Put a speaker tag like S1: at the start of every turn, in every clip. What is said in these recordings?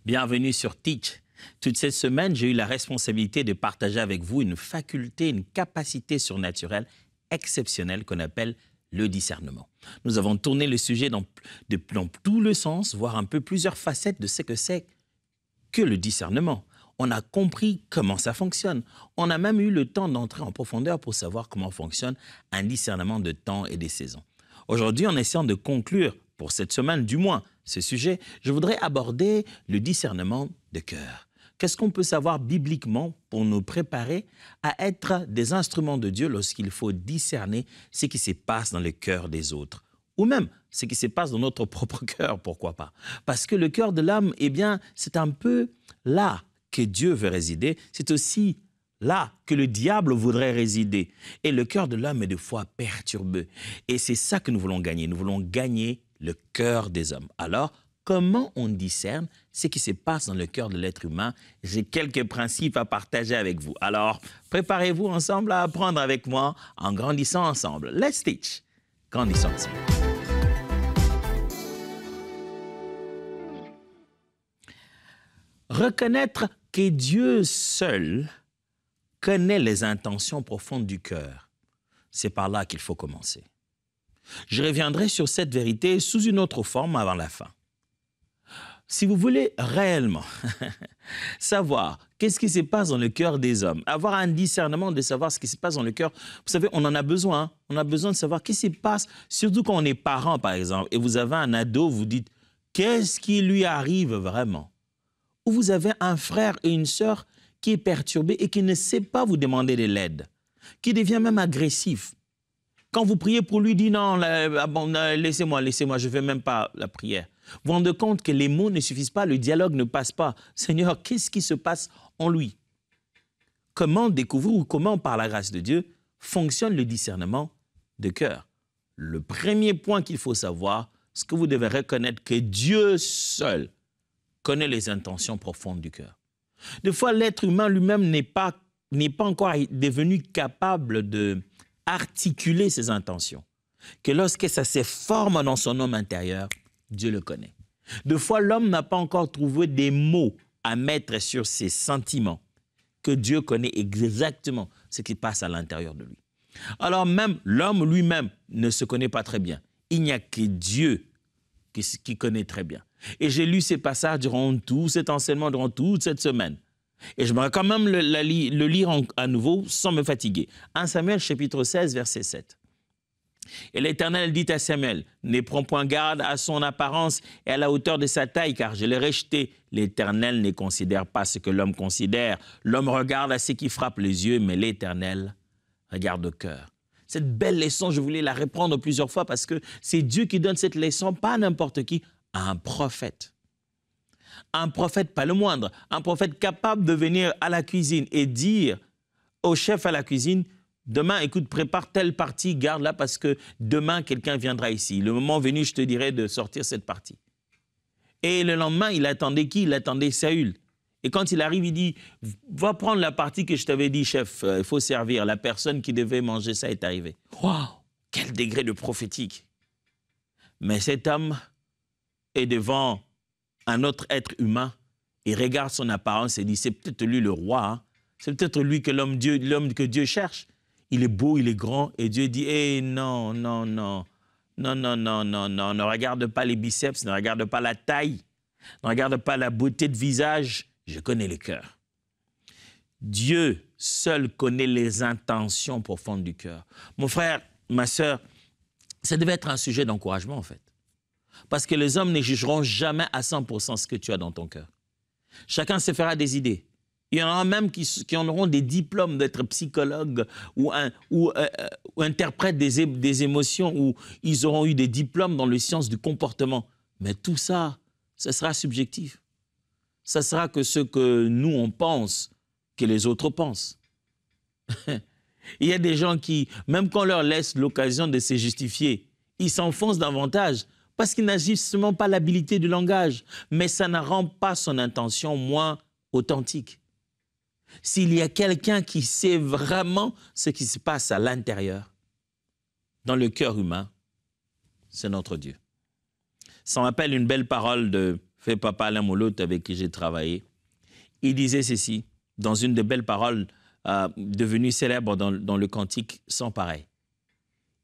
S1: Bienvenue sur Teach. Toute cette semaine, j'ai eu la responsabilité de partager avec vous une faculté, une capacité surnaturelle exceptionnelle qu'on appelle le discernement. Nous avons tourné le sujet dans tout le sens, voire un peu plusieurs facettes de ce que c'est que le discernement. On a compris comment ça fonctionne. On a même eu le temps d'entrer en profondeur pour savoir comment fonctionne un discernement de temps et des saisons. Aujourd'hui, en essayant de conclure, pour cette semaine du moins, ce sujet, je voudrais aborder le discernement de cœur. Qu'est-ce qu'on peut savoir bibliquement pour nous préparer à être des instruments de Dieu lorsqu'il faut discerner ce qui se passe dans le cœur des autres? Ou même ce qui se passe dans notre propre cœur, pourquoi pas? Parce que le cœur de l'homme, eh bien, c'est un peu là que Dieu veut résider. C'est aussi là que le diable voudrait résider. Et le cœur de l'homme est des fois perturbé. Et c'est ça que nous voulons gagner. Nous voulons gagner le cœur des hommes. Alors, comment on discerne ce qui se passe dans le cœur de l'être humain? J'ai quelques principes à partager avec vous. Alors, préparez-vous ensemble à apprendre avec moi en grandissant ensemble. Let's teach. Grandissons ensemble. Reconnaître que Dieu seul connaît les intentions profondes du cœur. C'est par là qu'il faut commencer. Je reviendrai sur cette vérité sous une autre forme avant la fin. Si vous voulez réellement savoir qu'est-ce qui se passe dans le cœur des hommes, avoir un discernement de savoir ce qui se passe dans le cœur, vous savez, on en a besoin. Hein? On a besoin de savoir qu'est-ce qui se passe, surtout quand on est parent, par exemple, et vous avez un ado, vous dites, qu'est-ce qui lui arrive vraiment? Ou vous avez un frère et une sœur qui est perturbé et qui ne sait pas vous demander de l'aide, qui devient même agressif. Quand vous priez pour lui, dit non, laissez-moi, je ne fais même pas la prière. Vous vous rendez compte que les mots ne suffisent pas, le dialogue ne passe pas. Seigneur, qu'est-ce qui se passe en lui? Comment découvrir ou comment, par la grâce de Dieu, fonctionne le discernement de cœur? Le premier point qu'il faut savoir, c'est que vous devez reconnaître que Dieu seul connaît les intentions profondes du cœur. Des fois, l'être humain lui-même n'est pas encore devenu capable de articuler ses intentions, que lorsque ça se forme dans son homme intérieur, Dieu le connaît. Des fois, l'homme n'a pas encore trouvé des mots à mettre sur ses sentiments, que Dieu connaît exactement ce qui passe à l'intérieur de lui. Alors même, l'homme lui-même ne se connaît pas très bien. Il n'y a que Dieu qui connaît très bien. Et j'ai lu ces passages durant tout cet enseignement, durant toute cette semaine. Et je vais quand même le lire à nouveau sans me fatiguer. 1 Samuel chapitre 16, verset 7. Et l'Éternel dit à Samuel, « Ne prends point garde à son apparence et à la hauteur de sa taille, car je l'ai rejeté. L'Éternel ne considère pas ce que l'homme considère. L'homme regarde à ce qui frappe les yeux, mais l'Éternel regarde au cœur. » Cette belle leçon, je voulais la reprendre plusieurs fois parce que c'est Dieu qui donne cette leçon, pas n'importe qui, à un prophète. Un prophète, pas le moindre, un prophète capable de venir à la cuisine et dire au chef à la cuisine, demain, écoute, prépare telle partie, garde-la parce que demain, quelqu'un viendra ici. Le moment venu, je te dirai de sortir cette partie. Et le lendemain, il attendait qui? Il attendait Saül. Et quand il arrive, il dit, va prendre la partie que je t'avais dit, chef, il faut servir. La personne qui devait manger ça est arrivée. Waouh, quel degré de prophétique. Mais cet homme est devant un autre être humain, il regarde son apparence et dit, c'est peut-être lui le roi, hein? C'est peut-être lui que l'homme que Dieu cherche. Il est beau, il est grand, et Dieu dit, non, ne regarde pas les biceps, ne regarde pas la taille, ne regarde pas la beauté de visage, je connais le cœur. Dieu seul connaît les intentions profondes du cœur. Mon frère, ma sœur, ça devait être un sujet d'encouragement en fait. Parce que les hommes ne jugeront jamais à 100% ce que tu as dans ton cœur. Chacun se fera des idées. Il y en a même qui en auront des diplômes d'être psychologue ou interprète des émotions, ou ils auront eu des diplômes dans les sciences du comportement. Mais tout ça, ça sera subjectif. Ça sera que ce que nous, on pense, que les autres pensent. Il y a des gens qui, même quand on leur laisse l'occasion de se justifier, ils s'enfoncent davantage parce qu'ils n'ont justement pas l'habilité du langage. Mais ça ne rend pas son intention moins authentique. S'il y a quelqu'un qui sait vraiment ce qui se passe à l'intérieur, dans le cœur humain, c'est notre Dieu. Ça m'appelle une belle parole de fait papa Alain Molotte avec qui j'ai travaillé. Il disait ceci, dans une des belles paroles devenues célèbres dans le cantique sans pareil.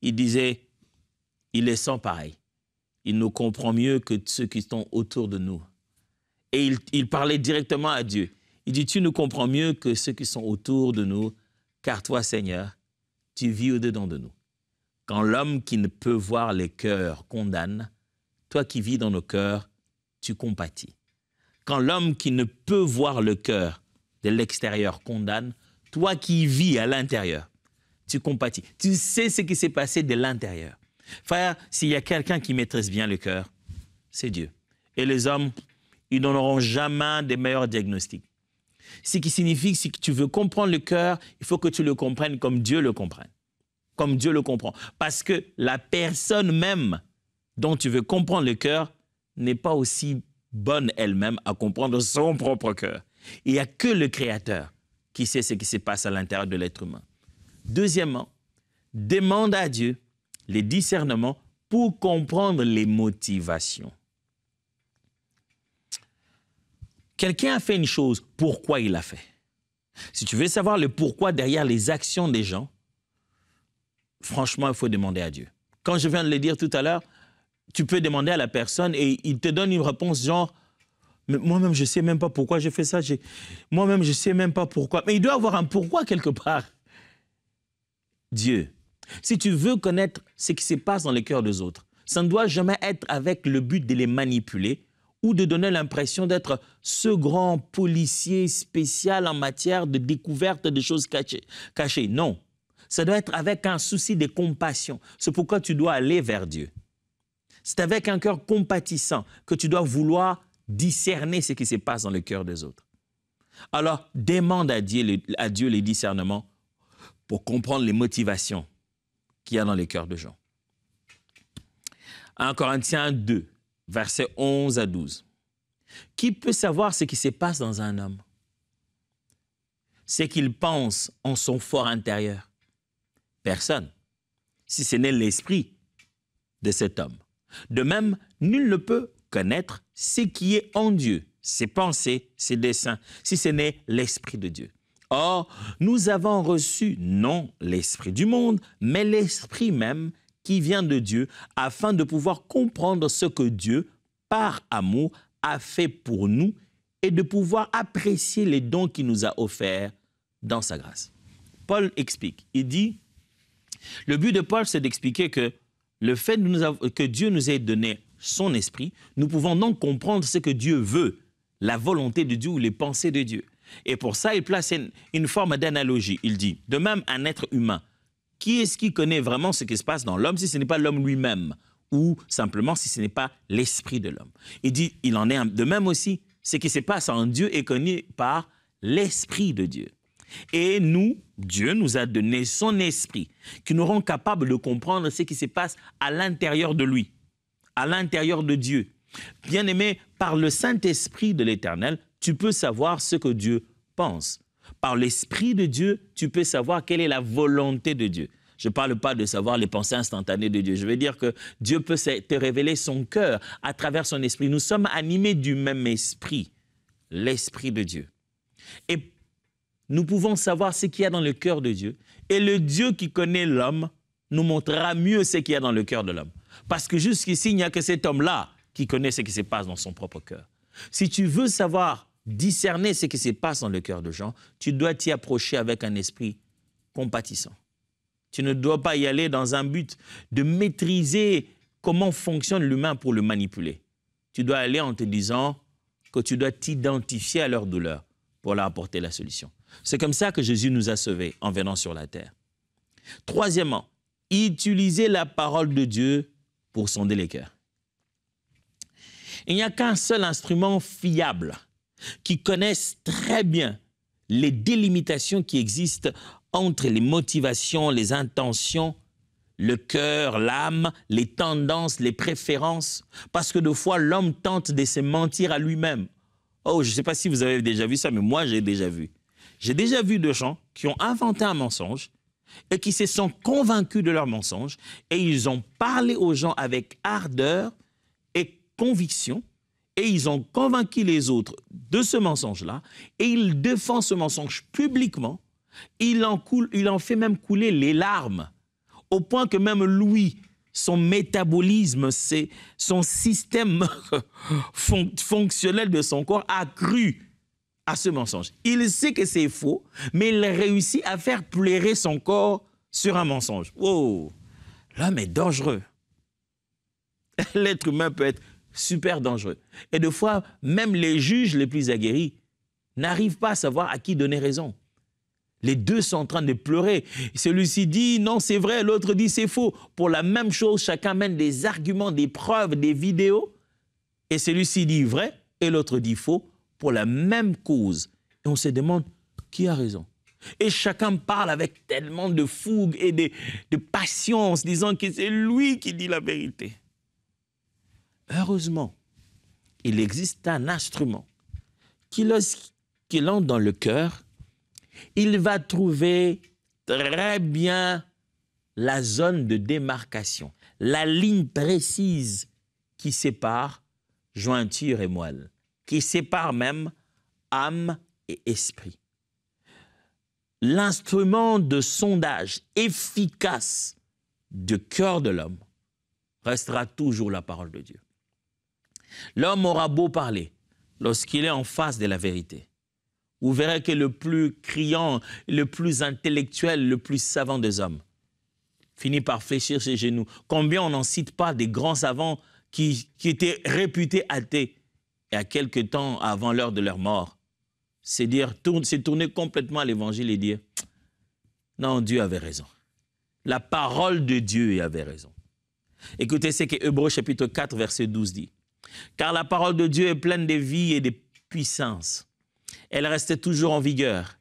S1: Il disait, il est sans pareil. Il nous comprend mieux que ceux qui sont autour de nous. Et il parlait directement à Dieu. Il dit, tu nous comprends mieux que ceux qui sont autour de nous, car toi, Seigneur, tu vis au-dedans de nous. Quand l'homme qui ne peut voir les cœurs condamne, toi qui vis dans nos cœurs, tu compatis. Quand l'homme qui ne peut voir le cœur de l'extérieur condamne, toi qui vis à l'intérieur, tu compatis. Tu sais ce qui s'est passé de l'intérieur. Frère, s'il y a quelqu'un qui maîtrise bien le cœur, c'est Dieu. Et les hommes, ils n'auront jamais des meilleurs diagnostics. Ce qui signifie que si tu veux comprendre le cœur, il faut que tu le comprennes comme Dieu le comprenne. Comme Dieu le comprend. Parce que la personne même dont tu veux comprendre le cœur n'est pas aussi bonne elle-même à comprendre son propre cœur. Il n'y a que le Créateur qui sait ce qui se passe à l'intérieur de l'être humain. Deuxièmement, demande à Dieu les discernements pour comprendre les motivations. Quelqu'un a fait une chose, pourquoi il l'a fait? Si tu veux savoir le pourquoi derrière les actions des gens, franchement, il faut demander à Dieu. Quand je viens de le dire tout à l'heure, tu peux demander à la personne et il te donne une réponse genre « Mais moi-même, je ne sais même pas pourquoi j'ai fait ça. Moi-même, je ne sais même pas pourquoi. » Mais il doit avoir un pourquoi quelque part. Dieu. Si tu veux connaître ce qui se passe dans les cœurs des autres, ça ne doit jamais être avec le but de les manipuler ou de donner l'impression d'être ce grand policier spécial en matière de découverte de choses cachées. Non, ça doit être avec un souci de compassion. C'est pourquoi tu dois aller vers Dieu. C'est avec un cœur compatissant que tu dois vouloir discerner ce qui se passe dans le cœur des autres. Alors, demande à Dieu les discernements pour comprendre les motivations qu'il y a dans les cœurs de gens. 1 Corinthiens 2, versets 11 à 12. Qui peut savoir ce qui se passe dans un homme? Ce qu'il pense en son fort intérieur? Personne, si ce n'est l'esprit de cet homme. De même, nul ne peut connaître ce qui est en Dieu, ses pensées, ses desseins, si ce n'est l'esprit de Dieu. Or, nous avons reçu non l'esprit du monde, mais l'esprit même qui vient de Dieu, afin de pouvoir comprendre ce que Dieu, par amour, a fait pour nous et de pouvoir apprécier les dons qu'il nous a offerts dans sa grâce. Paul explique, il dit, le but de Paul, c'est d'expliquer que le fait que Dieu nous ait donné son esprit, nous pouvons donc comprendre ce que Dieu veut, la volonté de Dieu ou les pensées de Dieu. Et pour ça, il place une forme d'analogie. Il dit, de même, un être humain, qui est-ce qui connaît vraiment ce qui se passe dans l'homme si ce n'est pas l'homme lui-même ou simplement si ce n'est pas l'esprit de l'homme? Il dit, il en est de même aussi, ce qui se passe en Dieu est connu par l'esprit de Dieu. Et nous, Dieu nous a donné son esprit qui nous rend capables de comprendre ce qui se passe à l'intérieur de lui, à l'intérieur de Dieu. Bien-aimé, par le Saint-Esprit de l'Éternel, tu peux savoir ce que Dieu pense. Par l'Esprit de Dieu, tu peux savoir quelle est la volonté de Dieu. Je ne parle pas de savoir les pensées instantanées de Dieu. Je veux dire que Dieu peut te révéler son cœur à travers son esprit. Nous sommes animés du même esprit, l'Esprit de Dieu. Et nous pouvons savoir ce qu'il y a dans le cœur de Dieu. Et le Dieu qui connaît l'homme nous montrera mieux ce qu'il y a dans le cœur de l'homme. Parce que jusqu'ici, il n'y a que cet homme-là qui connaît ce qui se passe dans son propre cœur. Si tu veux savoir discerner ce qui se passe dans le cœur de gens, tu dois t'y approcher avec un esprit compatissant. Tu ne dois pas y aller dans un but de maîtriser comment fonctionne l'humain pour le manipuler. Tu dois aller en te disant que tu dois t'identifier à leur douleur pour leur apporter la solution. C'est comme ça que Jésus nous a sauvés en venant sur la terre. Troisièmement, utiliser la parole de Dieu pour sonder les cœurs. Il n'y a qu'un seul instrument fiable qui connaisse très bien les délimitations qui existent entre les motivations, les intentions, le cœur, l'âme, les tendances, les préférences. Parce que de fois, l'homme tente de se mentir à lui-même. Oh, je ne sais pas si vous avez déjà vu ça, mais moi, j'ai déjà vu. J'ai déjà vu de gens qui ont inventé un mensonge et qui se sont convaincus de leur mensonge et ils ont parlé aux gens avec ardeur et conviction Et ils ont convaincu les autres de ce mensonge-là, et il défend ce mensonge publiquement. Il en fait même couler les larmes, au point que même Louis, son métabolisme, son système fonctionnel de son corps a cru à ce mensonge. Il sait que c'est faux, mais il réussit à faire pleurer son corps sur un mensonge. Oh, l'homme est dangereux. L'être humain peut être super dangereux. Et des fois, même les juges les plus aguerris n'arrivent pas à savoir à qui donner raison. Les deux sont en train de pleurer. Celui-ci dit non, c'est vrai, l'autre dit c'est faux. Pour la même chose, chacun mène des arguments, des preuves, des vidéos. Et celui-ci dit vrai et l'autre dit faux pour la même cause. Et on se demande qui a raison. Et chacun parle avec tellement de fougue et de patience, disant que c'est lui qui dit la vérité. Heureusement, il existe un instrument qui, lorsqu'il entre dans le cœur, il va trouver très bien la zone de démarcation, la ligne précise qui sépare jointure et moelle, qui sépare même âme et esprit. L'instrument de sondage efficace du cœur de l'homme restera toujours la parole de Dieu. L'homme aura beau parler, lorsqu'il est en face de la vérité, vous verrez que le plus criant, le plus intellectuel, le plus savant des hommes finit par fléchir ses genoux. Combien on n'en cite pas des grands savants qui étaient réputés athées et à quelque temps avant l'heure de leur mort, c'est tourner complètement à l'évangile et dire « Non, Dieu avait raison. La parole de Dieu avait raison. » Écoutez ce que Hébreux chapitre 4, verset 12 dit. « Car la parole de Dieu est pleine de vie et de puissance. Elle reste toujours en vigueur.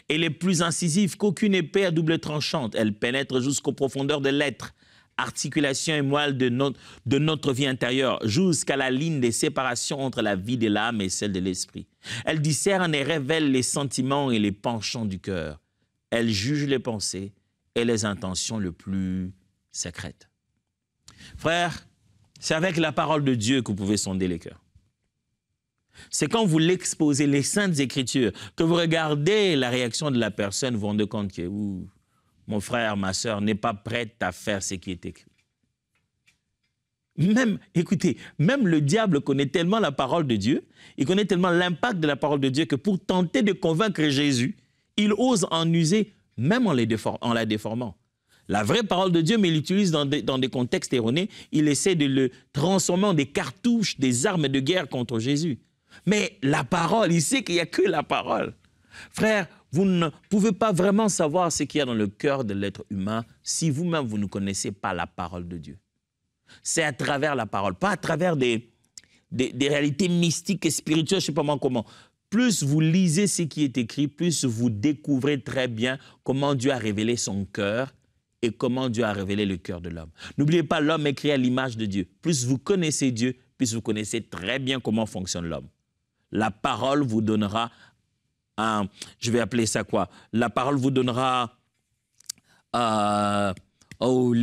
S1: Elle est plus incisive qu'aucune épée à double tranchante. Elle pénètre jusqu'aux profondeurs de l'être, articulation et moelle de notre vie intérieure, jusqu'à la ligne de séparation entre la vie de l'âme et celle de l'esprit. Elle discerne et révèle les sentiments et les penchants du cœur. Elle juge les pensées et les intentions les plus secrètes. » Frères, c'est avec la parole de Dieu que vous pouvez sonder les cœurs. C'est quand vous l'exposez, les Saintes Écritures, que vous regardez la réaction de la personne, vous vous rendez compte que mon frère, ma soeur n'est pas prête à faire ce qui est écrit. Écoutez, même le diable connaît tellement la parole de Dieu, il connaît tellement l'impact de la parole de Dieu que pour tenter de convaincre Jésus, il ose en user même en la déformant. La vraie parole de Dieu, mais il l'utilise dans des contextes erronés, il essaie de le transformer en des cartouches, des armes de guerre contre Jésus. Mais la parole, il sait qu'il n'y a que la parole. Frère, vous ne pouvez pas vraiment savoir ce qu'il y a dans le cœur de l'être humain si vous-même, vous ne connaissez pas la parole de Dieu. C'est à travers la parole, pas à travers des réalités mystiques et spirituelles, je ne sais pas moi comment. Plus vous lisez ce qui est écrit, plus vous découvrez très bien comment Dieu a révélé son cœur et comment Dieu a révélé le cœur de l'homme. N'oubliez pas, l'homme est créé à l'image de Dieu. Plus vous connaissez Dieu, plus vous connaissez très bien comment fonctionne l'homme. La parole vous donnera je vais appeler ça quoi? La parole vous donnera, le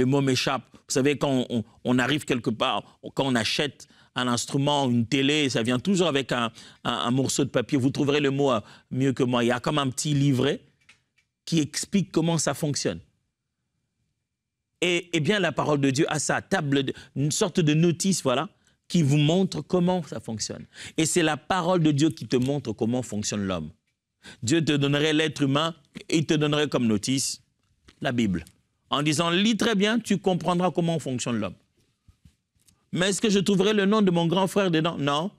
S1: mot m'échappe. Vous savez, quand on arrive quelque part, quand on achète un instrument, une télé, ça vient toujours avec un morceau de papier. Vous trouverez le mot mieux que moi. Il y a comme un petit livret qui explique comment ça fonctionne. Et bien, la parole de Dieu a sa table, une sorte de notice, voilà, qui vous montre comment ça fonctionne. Et c'est la parole de Dieu qui te montre comment fonctionne l'homme. Dieu te donnerait l'être humain et il te donnerait comme notice la Bible. En disant, lis très bien, tu comprendras comment fonctionne l'homme. Mais est-ce que je trouverai le nom de mon grand frère dedans? Non.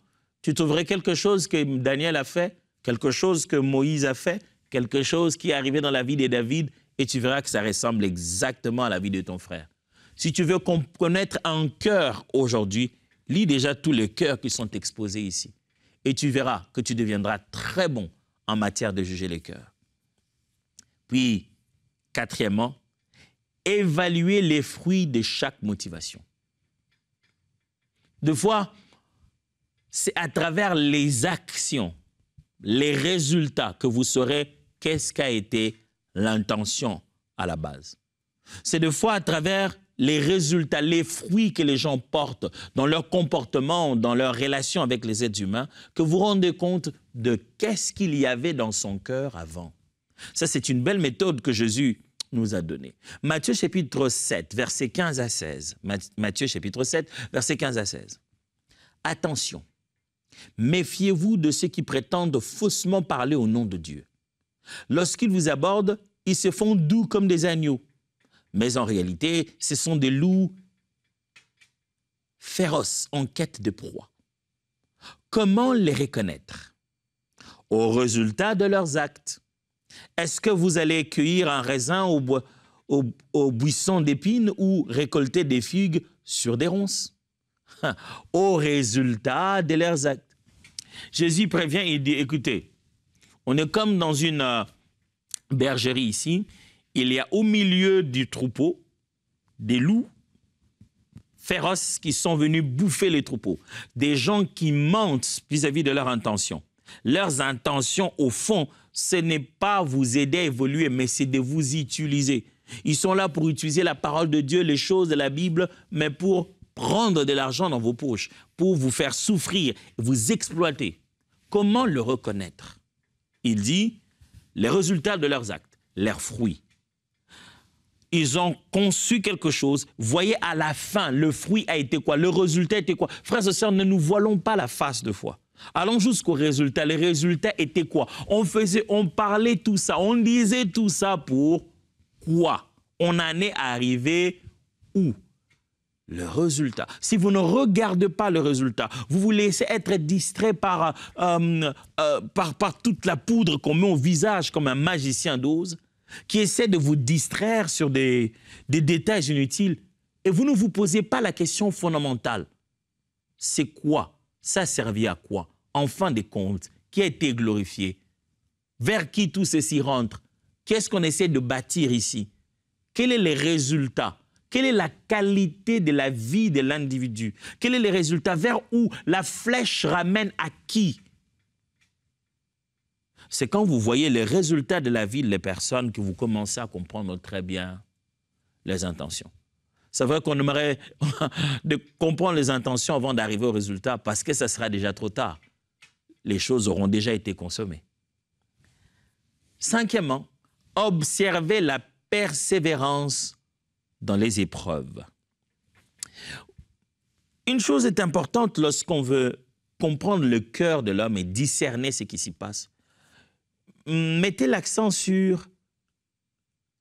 S1: Tu trouverais quelque chose que Daniel a fait, quelque chose que Moïse a fait, quelque chose qui est arrivé dans la vie de David, et tu verras que ça ressemble exactement à la vie de ton frère. Si tu veux connaître un cœur aujourd'hui, lis déjà tous les cœurs qui sont exposés ici. Et tu verras que tu deviendras très bon en matière de juger les cœurs. Puis, quatrièmement, évaluer les fruits de chaque motivation. Deux fois, c'est à travers les actions, les résultats que vous saurez qu'est-ce qu'a été l'intention à la base. C'est deux fois à travers les résultats, les fruits que les gens portent dans leur comportement, dans leur relation avec les êtres humains, que vous vous rendez compte de qu'est-ce qu'il y avait dans son cœur avant. Ça, c'est une belle méthode que Jésus nous a donnée. Matthieu chapitre 7, versets 15 à 16. Matthieu chapitre 7, versets 15 à 16. Attention, méfiez-vous de ceux qui prétendent faussement parler au nom de Dieu. Lorsqu'ils vous abordent, ils se font doux comme des agneaux. Mais en réalité, ce sont des loups féroces en quête de proie. Comment les reconnaître? Au résultat de leurs actes. Est-ce que vous allez cueillir un raisin au buisson d'épines ou récolter des figues sur des ronces? Au résultat de leurs actes. Jésus prévient et dit, écoutez, on est comme dans une bergerie ici. Il y a au milieu du troupeau des loups féroces qui sont venus bouffer les troupeaux. Des gens qui mentent vis-à-vis de leurs intentions. Leurs intentions, au fond, ce n'est pas vous aider à évoluer, mais c'est de vous utiliser. Ils sont là pour utiliser la parole de Dieu, les choses de la Bible, mais pour prendre de l'argent dans vos poches, pour vous faire souffrir, vous exploiter. Comment le reconnaître? Il dit, les résultats de leurs actes, leurs fruits. Ils ont conçu quelque chose. Voyez à la fin, le fruit a été quoi? Le résultat était quoi? Frères et sœurs, ne nous voilons pas la face de foi. Allons jusqu'au résultat. Les résultats étaient quoi? On parlait tout ça, on disait tout ça pour quoi? On en est arrivé où? Le résultat. Si vous ne regardez pas le résultat, vous vous laissez être distrait par toute la poudre qu'on met au visage comme un magicien d'Oz, qui essaie de vous distraire sur des détails inutiles, et vous ne vous posez pas la question fondamentale. C'est quoi? Ça servit à quoi? En fin de compte, qui a été glorifié? Vers qui tout ceci rentre? Qu'est-ce qu'on essaie de bâtir ici? Quels sont les résultats? Quelle est la qualité de la vie de l'individu? Quels sont les résultats? Vers où la flèche ramène à qui? C'est quand vous voyez les résultats de la vie des personnes que vous commencez à comprendre très bien les intentions. C'est vrai qu'on aimerait de comprendre les intentions avant d'arriver au résultat parce que ça sera déjà trop tard. Les choses auront déjà été consommées. Cinquièmement, observez la persévérance dans les épreuves. Une chose est importante lorsqu'on veut comprendre le cœur de l'homme et discerner ce qui s'y passe. Mettez l'accent sur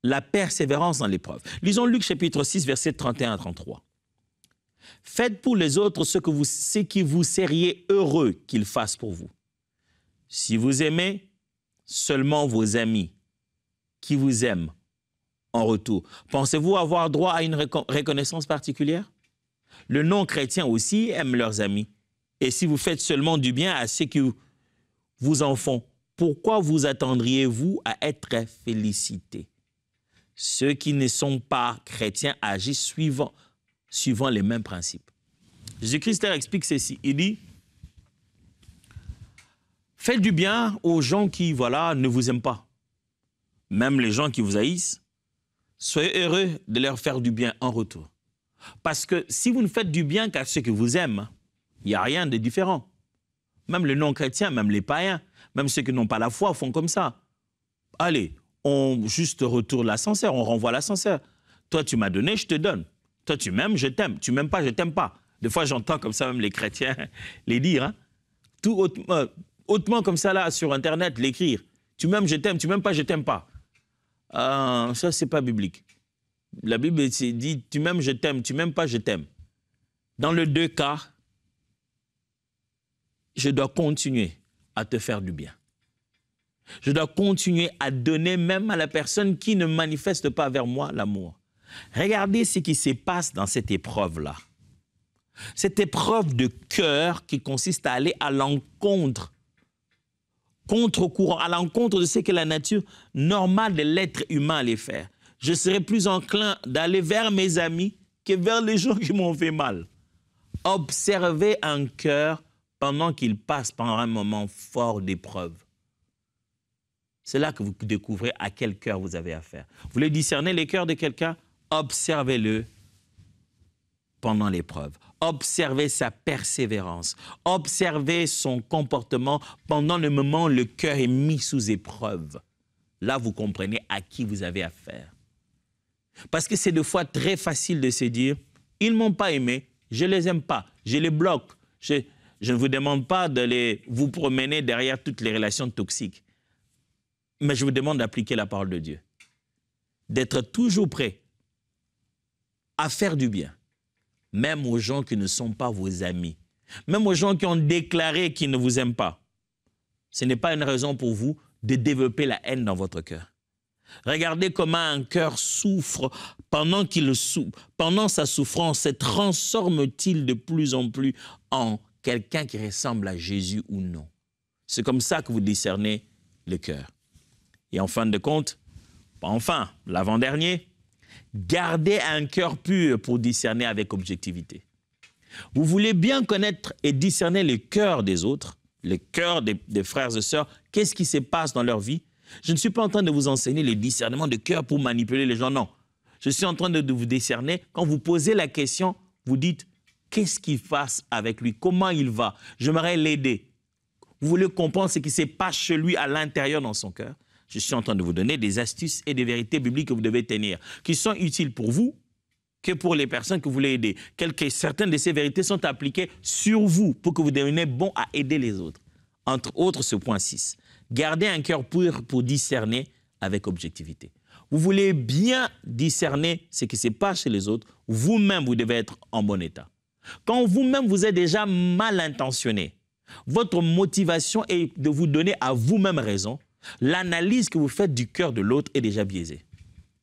S1: la persévérance dans l'épreuve. Lisons Luc chapitre 6, versets 31 à 33. Faites pour les autres ce qui vous seriez heureux qu'ils fassent pour vous. Si vous aimez seulement vos amis qui vous aiment en retour, pensez-vous avoir droit à une reconnaissance particulière? Le non-chrétien aussi aime leurs amis. Et si vous faites seulement du bien à ceux qui vous en font, pourquoi vous attendriez-vous à être félicités? Ceux qui ne sont pas chrétiens agissent suivant les mêmes principes. Jésus-Christ leur explique ceci. Il dit, faites du bien aux gens qui, ne vous aiment pas. Même les gens qui vous haïssent, soyez heureux de leur faire du bien en retour. Parce que si vous ne faites du bien qu'à ceux qui vous aiment, il n'y a rien de différent. Même les non-chrétiens, même les païens, même ceux qui n'ont pas la foi font comme ça. Allez, on juste retourne l'ascenseur, on renvoie l'ascenseur. Toi, tu m'as donné, je te donne. Toi, tu m'aimes, je t'aime. Tu m'aimes pas, je t'aime pas. Des fois, j'entends comme ça même les chrétiens les dire. Hein? Tout hautement comme ça, là, sur Internet, l'écrire. Tu m'aimes, je t'aime. Tu m'aimes pas, je t'aime pas. Ça, c'est pas biblique. La Bible dit, tu m'aimes, je t'aime. Tu m'aimes pas, je t'aime. Dans les deux cas, je dois continuer à te faire du bien. Je dois continuer à donner même à la personne qui ne manifeste pas vers moi l'amour. Regardez ce qui se passe dans cette épreuve-là. Cette épreuve de cœur qui consiste à aller à l'encontre, contre-courant, à l'encontre de ce que la nature normale de l'être humain allait faire. Je serais plus enclin d'aller vers mes amis que vers les gens qui m'ont fait mal. Observez un cœur pendant qu'il passe par un moment fort d'épreuve. C'est là que vous découvrez à quel cœur vous avez affaire. Vous voulez discerner les cœurs de quelqu'un? Observez-le pendant l'épreuve. Observez sa persévérance. Observez son comportement pendant le moment où le cœur est mis sous épreuve. Là, vous comprenez à qui vous avez affaire. Parce que c'est des fois très facile de se dire, ils ne m'ont pas aimé, je ne les aime pas, je les bloque. Je ne vous demande pas de vous promener derrière toutes les relations toxiques. Mais je vous demande d'appliquer la parole de Dieu. D'être toujours prêt à faire du bien. Même aux gens qui ne sont pas vos amis. Même aux gens qui ont déclaré qu'ils ne vous aiment pas. Ce n'est pas une raison pour vous de développer la haine dans votre cœur. Regardez comment un cœur souffre pendant sa souffrance, se transforme-t-il de plus en plus en quelqu'un qui ressemble à Jésus ou non. C'est comme ça que vous discernez le cœur. Et en fin de compte, l'avant-dernier, gardez un cœur pur pour discerner avec objectivité. Vous voulez bien connaître et discerner le cœur des autres, le cœur des frères et sœurs, qu'est-ce qui se passe dans leur vie? Je ne suis pas en train de vous enseigner les discernements de cœur pour manipuler les gens, non. Je suis en train de vous discerner. Quand vous posez la question, vous dites, qu'est-ce qu'il fasse avec lui? Comment il va? J'aimerais l'aider. Vous voulez comprendre ce qui se passe chez lui à l'intérieur dans son cœur? Je suis en train de vous donner des astuces et des vérités bibliques que vous devez tenir, qui sont utiles pour vous que pour les personnes que vous voulez aider. Certaines de ces vérités sont appliquées sur vous pour que vous deveniez bon à aider les autres. Entre autres, ce point 6. Gardez un cœur pur pour discerner avec objectivité. Vous voulez bien discerner ce qui se passe chez les autres, vous-même, vous devez être en bon état. Quand vous-même, vous êtes déjà mal intentionné, votre motivation est de vous donner à vous-même raison, l'analyse que vous faites du cœur de l'autre est déjà biaisée.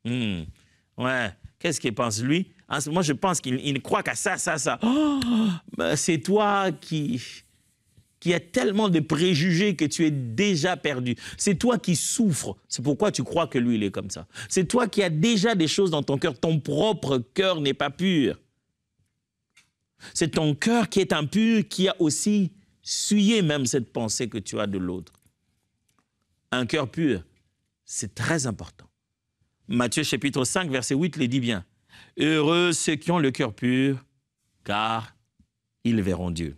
S1: Ouais, qu'est-ce qu'il pense lui? Moi, je pense qu'il croit qu'à ça. Oh, c'est toi qui a tellement de préjugés que tu es déjà perdu. C'est toi qui souffres. C'est pourquoi tu crois que lui, il est comme ça. C'est toi qui as déjà des choses dans ton cœur. Ton propre cœur n'est pas pur. C'est ton cœur qui est impur, qui a aussi souillé même cette pensée que tu as de l'autre. Un cœur pur, c'est très important. Matthieu chapitre 5, verset 8 le dit bien. « Heureux ceux qui ont le cœur pur, car ils verront Dieu. »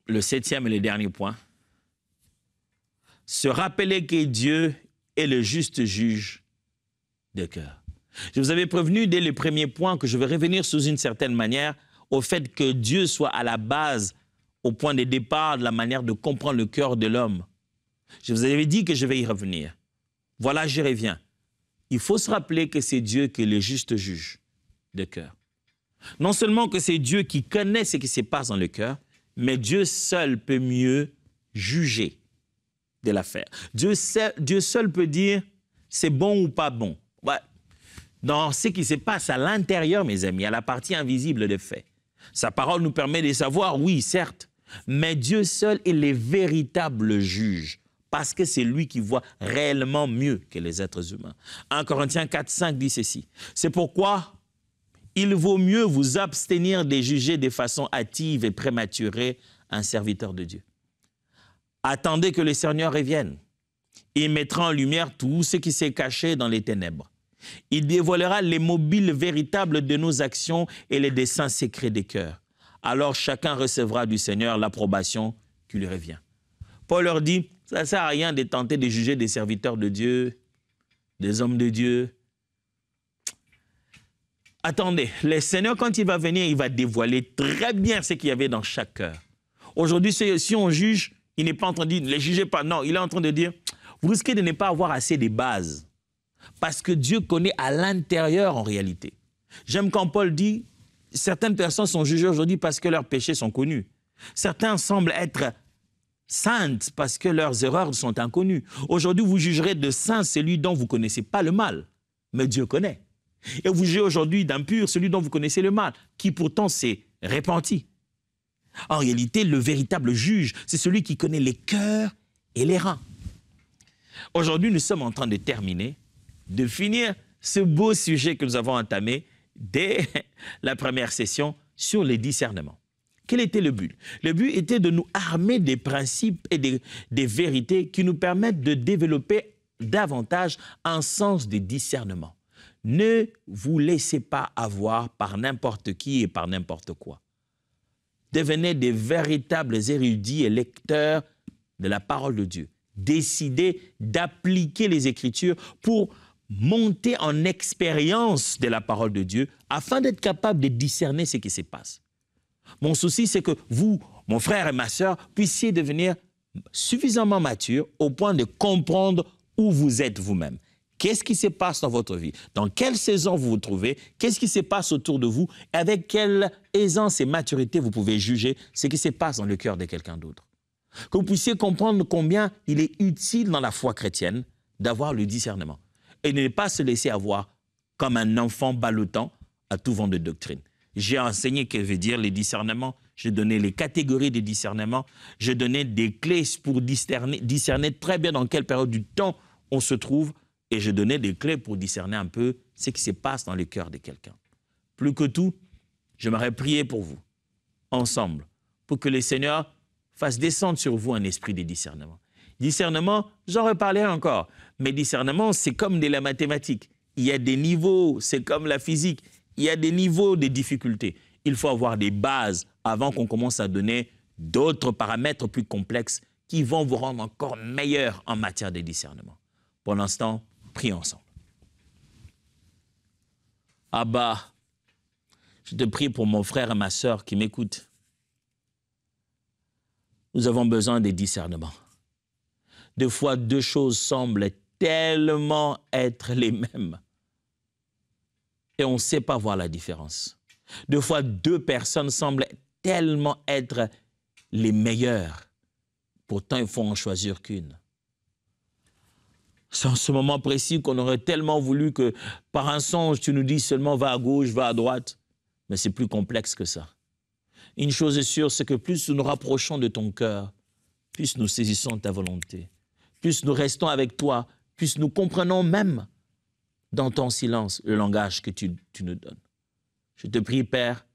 S1: Le 7e et le dernier point. Se rappeler que Dieu est le juste juge de cœur. Je vous avais prévenu dès le premier point que je vais revenir sous une certaine manière au fait que Dieu soit à la base, au point de départ de la manière de comprendre le cœur de l'homme. Je vous avais dit que je vais y revenir. Voilà, j'y reviens. Il faut se rappeler que c'est Dieu qui est le juste juge de cœur. Non seulement que c'est Dieu qui connaît ce qui se passe dans le cœur, mais Dieu seul peut mieux juger de l'affaire. Dieu seul peut dire c'est bon ou pas bon. Ouais. Dans ce qui se passe à l'intérieur, mes amis, à la partie invisible des faits. Sa parole nous permet de savoir, oui, certes, mais Dieu seul est le véritable juge, parce que c'est lui qui voit réellement mieux que les êtres humains. 1 Corinthiens 4, 5 dit ceci. C'est pourquoi il vaut mieux vous abstenir de juger de façon hâtive et prématurée un serviteur de Dieu. Attendez que le Seigneur revienne. Il mettra en lumière tout ce qui s'est caché dans les ténèbres. Il dévoilera les mobiles véritables de nos actions et les desseins secrets des cœurs. Alors chacun recevra du Seigneur l'approbation qui lui revient. Paul leur dit, ça ne sert à rien de tenter de juger des serviteurs de Dieu, des hommes de Dieu. Attendez, le Seigneur, quand il va venir, il va dévoiler très bien ce qu'il y avait dans chaque cœur. Aujourd'hui, si on juge, il n'est pas en train de dire, ne les jugez pas. Non, il est en train de dire, vous risquez de ne pas avoir assez de bases. Parce que Dieu connaît à l'intérieur en réalité. J'aime quand Paul dit, certaines personnes sont jugées aujourd'hui parce que leurs péchés sont connus. Certains semblent être saintes parce que leurs erreurs sont inconnues. Aujourd'hui, vous jugerez de saint celui dont vous ne connaissez pas le mal, mais Dieu connaît. Et vous jugez aujourd'hui d'impur celui dont vous connaissez le mal, qui pourtant s'est repenti. En réalité, le véritable juge, c'est celui qui connaît les cœurs et les reins. Aujourd'hui, nous sommes en train de terminer, de finir ce beau sujet que nous avons entamé dès la première session sur les discernements. Quel était le but? Le but était de nous armer des principes et des vérités qui nous permettent de développer davantage un sens de discernement. Ne vous laissez pas avoir par n'importe qui et par n'importe quoi. Devenez des véritables érudits et lecteurs de la parole de Dieu. Décidez d'appliquer les Écritures pour monter en expérience de la parole de Dieu afin d'être capable de discerner ce qui se passe. Mon souci, c'est que vous, mon frère et ma sœur, puissiez devenir suffisamment matures au point de comprendre où vous êtes vous-même. Qu'est-ce qui se passe dans votre vie? Dans quelle saison vous vous trouvez? Qu'est-ce qui se passe autour de vous? Avec quelle aisance et maturité vous pouvez juger ce qui se passe dans le cœur de quelqu'un d'autre? Que vous puissiez comprendre combien il est utile dans la foi chrétienne d'avoir le discernement et de ne pas se laisser avoir comme un enfant ballottant à tout vent de doctrine. J'ai enseigné ce que veut dire les discernements, j'ai donné les catégories des discernements, j'ai donné des clés pour discerner très bien dans quelle période du temps on se trouve, et je donnais des clés pour discerner un peu ce qui se passe dans le cœur de quelqu'un. Plus que tout, j'aimerais prier pour vous, ensemble, pour que le Seigneur fasse descendre sur vous un esprit de discernement. Discernement, j'en reparlerai encore, mais discernement, c'est comme de la mathématique. Il y a des niveaux, c'est comme la physique, il y a des niveaux de difficulté. Il faut avoir des bases avant qu'on commence à donner d'autres paramètres plus complexes qui vont vous rendre encore meilleur en matière de discernement. Pour l'instant, prions ensemble. Abba, je te prie pour mon frère et ma sœur qui m'écoutent. Nous avons besoin de discernement. Des fois, deux choses semblent tellement être les mêmes et on ne sait pas voir la différence. Des fois, deux personnes semblent tellement être les meilleures. Pourtant, il faut en choisir qu'une. C'est en ce moment précis qu'on aurait tellement voulu que par un songe, tu nous dis seulement va à gauche, va à droite. Mais c'est plus complexe que ça. Une chose est sûre, c'est que plus nous nous rapprochons de ton cœur, plus nous saisissons ta volonté, plus nous restons avec toi, plus nous comprenons même dans ton silence le langage que tu nous donnes. Je te prie, Père,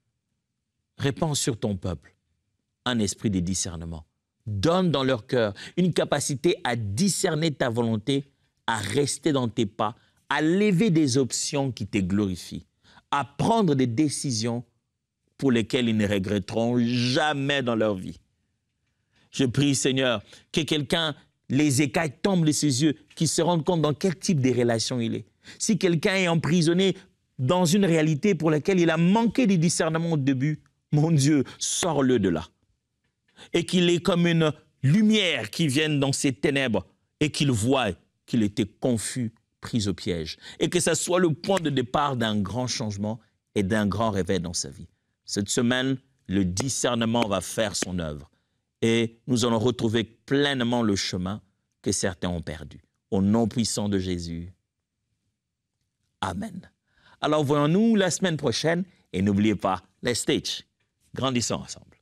S1: répands sur ton peuple un esprit de discernement. Donne dans leur cœur une capacité à discerner ta volonté, à rester dans tes pas, à lever des options qui te glorifient, à prendre des décisions pour lesquelles ils ne regretteront jamais dans leur vie. Je prie, Seigneur, que quelqu'un, les écailles tombent de ses yeux, qu'il se rende compte dans quel type de relation il est. Si quelqu'un est emprisonné dans une réalité pour laquelle il a manqué de discernement au début, mon Dieu, sors-le de là. Et qu'il est comme une lumière qui vient dans ces ténèbres et qu'il voit qu'il était confus, pris au piège. Et que ça soit le point de départ d'un grand changement et d'un grand réveil dans sa vie. Cette semaine, le discernement va faire son œuvre. Et nous allons retrouver pleinement le chemin que certains ont perdu. Au nom puissant de Jésus. Amen. Alors voyons-nous la semaine prochaine et n'oubliez pas, les stages, grandissons ensemble.